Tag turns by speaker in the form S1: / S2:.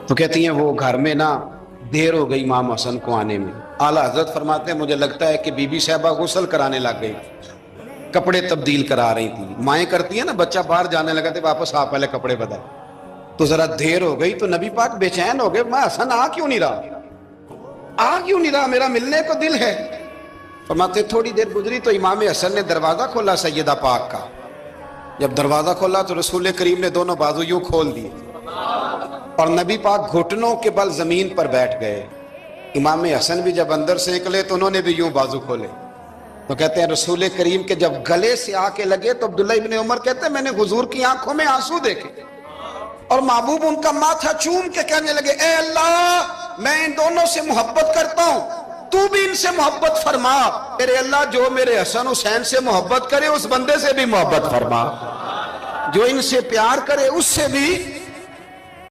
S1: تو کہتی ہیں وہ گھر میں نا دیر ہو گئی امام حسن کو آنے میں. اعلیٰ حضرت فرماتے ہیں مجھے لگتا ہے کہ بی بی صاحبہ غسل کرانے لگ گئی، کپڑے تبدیل کرا رہی تھی. مائیں کرتی ہیں نا، بچہ باہر جانے لگا تو واپس آ پہلے کپڑے بدل. تو ذرا دیر ہو گئی تو نبی پاک بے چین ہو گئے، میں حسن آ کیوں نہیں رہا، میرا ملنے کو دل ہے. فرماتے تھوڑی دیر گزری تو امام حسن نے دروازہ کھولا سیدہ پاک کا. جب دروازہ کھولا تو رسول کریم نے دونوں بازو یوں کھول دیے اور نبی پاک گھٹنوں کے بل زمین پر بیٹھ گئے. امام حسن بھی جب اندر سے نکلے تو انہوں نے بھی یوں بازو کھولے. تو کہتے ہیں رسول کریم کے جب گلے سے آ کے لگے تو عبداللہ ابن عمر کہتے ہیں میں نے حضور کی آنکھوں میں آنسو دیکھے اور محبوب ان کا ماتھا چوم کے کہنے لگے اے اللہ میں ان دونوں سے محبت کرتا ہوں، تو بھی ان سے محبت فرما. میرے اللہ جو میرے حسن حسین سے محبت کرے اس بندے سے بھی محبت فرما، جو ان سے پیار کرے اس سے بھی